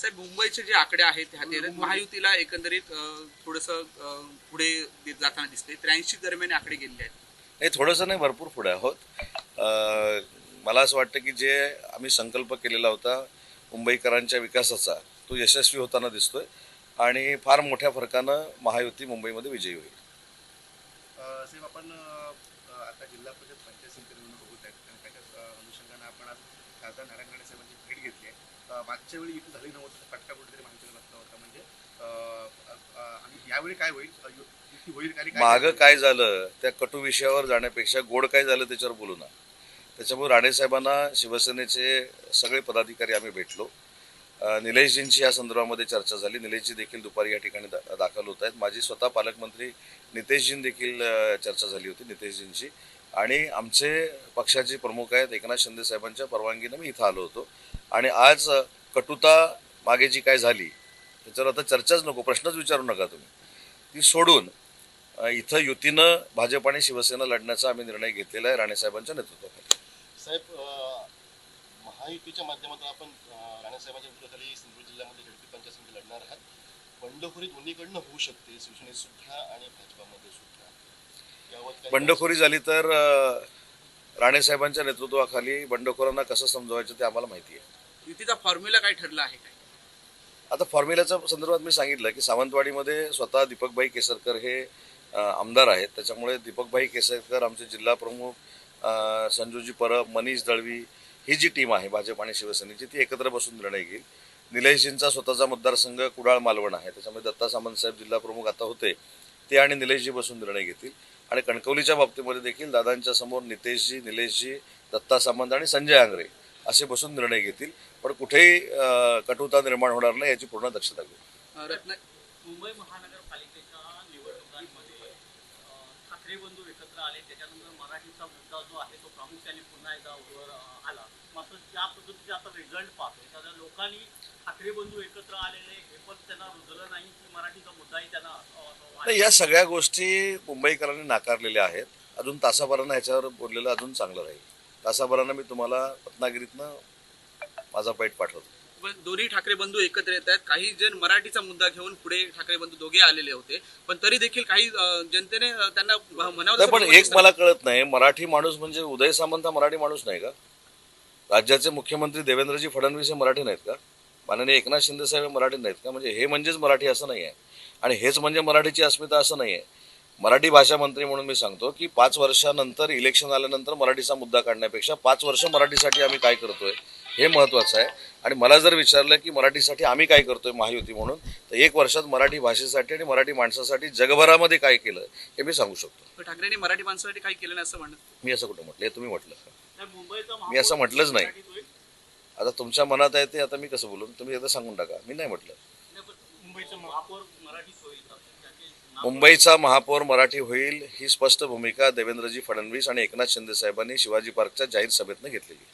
साहेब, मुंबईचे जे आकडे आहेत ते हाती येतात, महायुतीला एकंदरीत थोडंसं पुढे जाताना दिसते. 83 दरम्यान आकडे गेलेले आहेत. नाही, थोडंसं नाही, भरपूर पुढे आहोत. मला असं वाटतं की जे आम्ही संकल्प केलेला होता मुंबईकरांच्या विकासाचा, तो यशस्वी होताना दिसतोय आणि फार मोठ्या फरकानं महायुती मुंबईमध्ये विजयी होईल. साहेब, आपण आता जिल्हा परिषद पंचायत समिती निवडणूक होत आहेत आणि त्याच्या अनुषंगाने आपण आज खासदार नारायण राणे साहेबांची भेट घेतली आहे. मागच्या वेळी युती झाली नव्हतं, फटका कुठेतरी माहिती लागला होता, म्हणजे आणि यावेळी काय होईल, युती होईल का? मागं काय झालं त्या कटू विषयावर जाण्यापेक्षा गोड काय झालं त्याच्यावर बोलू ना. त्याच्यामुळे राणेसाहेबांना शिवसेनेचे सगळे पदाधिकारी आम्ही भेटलो. निलेशजींची या संदर्भामध्ये चर्चा झाली. निलेशजी देखील दुपारी या ठिकाणी दाखल होत आहेत. माझी स्वतः पालकमंत्री नितेशजीं देखील चर्चा झाली होती नितेशजींची, आणि आमचे पक्षाचे प्रमुख आहेत एकनाथ शिंदे साहेबांच्या परवानगीनं मी इथं आलो होतो. आणि आज कटुता मागे जी काय झाली त्याच्यावर आता चर्चाच नको, प्रश्नच विचारू नका तुम्ही, ती सोडून इथं युतीनं भाजप आणि शिवसेना लढण्याचा आम्ही निर्णय घेतलेला आहे राणेसाहेबांच्या नेतृत्वाखाली. साहेब, महायुतीच्या माध्यमातून आपण राणेसाहेबांच्या नेतृत्वाखाली सिंधुदुर्ग जिल्ह्यामध्ये झडपी पंचायत समिती लढणार आहात. बंडखोरी दोन्हीकडनं होऊ शकते, शिवसेनेत सुद्धा आणि भाजपामध्ये सुद्धा. बंडखोरी झाली तर राणेसाहेबांच्या नेतृत्वाखाली बंडखोरांना कसं समजवायचं ते आम्हाला माहिती आहे. युतीचा फॉर्म्युला काय ठरला आहे काय? आता फॉर्म्युल्याच्या संदर्भात मी सांगितलं की सावंतवाडीमध्ये स्वतः दीपकभाई केसरकर हे आमदार आहेत. त्याच्यामुळे दीपकभाई केसरकर, आमचे जिल्हा प्रमुख संजूजी परब, मनीष दळवी, ही जी टीम आहे भाजप आणि शिवसेनेची, ती एकत्र बसून निर्णय घेईल. निलेशजींचा स्वतःचा मतदारसंघ कुडाळ मालवण आहे, त्याच्यामुळे दत्ता सामंत साहेब जिल्हा प्रमुख आता होते, ते आणि निलेशजी बसून निर्णय घेतील. आणि कणकवलीच्या बाबतीमध्ये देखील दादांच्या समोर नितेशजी, निलेशजी, दत्ता सामंत आणि संजय आंग्रे असे बसून निर्णय घेतील. पण कुठेही कटुता निर्माण होणार नाही याची पूर्ण दक्षता घेऊ. मुंबई महानगरपालिकेच्या निवडणुकांमध्ये ठाकरे बंधू एकत्र आले, त्याच्यानंतर मराठीचा मुद्दा जो आहे तो प्रामुख्याने पुन्हा एकदा वर आला. मात्र ज्या पद्धतीचे आता रिझल्ट पाहतो त्याच्या लोकांनी ठाकरे बंधू एकत्र आलेले हे पण त्यांना रुजलं नाही की मराठीचा मुद्दाही त्यांना. या सगळ्या गोष्टी मुंबईकरांनी नाकारलेल्या आहेत. अजून तासाभरानं ह्याच्यावर बोललेलं अजून चांगलं राहील. तासाभरानं मी तुम्हाला रत्नागिरीतनं माझा पैठ पाठवतो. दोन्ही ठाकरे बंधू एकत्र येत आहेत. काही जण मराठीचा मुद्दा घेऊन पुढे ठाकरे बंधू दोघे आलेले होते, पण तरी देखील काही जनतेने त्यांना म्हणावं. पण एक मला कळत नाही, मराठी माणूस म्हणजे उदय सामंत हा मराठी माणूस नाही का? राज्याचे मुख्यमंत्री देवेंद्रजी फडणवीस हे मराठी नाहीत का? माननीय एकनाथ शिंदे साहेब मराठी नाहीत का? म्हणजे हे म्हणजेच मराठी असं नाही आहे, आणि हेच म्हणजे मराठीची अस्मिता असं नाही आहे. मराठी भाषा मंत्री म्हणून मी सांगतो की 5 वर्षानंतर इलेक्शन आल्यानंतर मराठीचा मुद्दा काढण्यापेक्षा 5 वर्ष मराठीसाठी आम्ही काय करतोय हे महत्त्वाचं आहे. आणि मला जर विचारलं की मराठीसाठी आम्ही काय करतोय महायुती म्हणून, तर 1 वर्षात मराठी भाषेसाठी आणि मराठी माणसासाठी जगभरामध्ये काय केलं हे मी सांगू शकतो. ठाकरेंनी मराठी माणसासाठी काय केलं नाही असं म्हणत? मी असं कुठं म्हटलं? हे तुम्ही म्हटलं? मुंबईचा मी असं म्हटलंच नाही. आता तुमच्या मनात आहे ते आता मी कसं बोलून, तुम्ही एकदा सांगून टाका. मी नाही म्हटलं. मुंबईचा महापौर मराठी होईल. मुंबईचा महापौर मराठी होईल ही स्पष्ट भूमिका देवेंद्रजी फडणवीस आणि एकनाथ शिंदे साहेबांनी शिवाजी पार्कच्या जाहीर सभेतनं घेतलेली.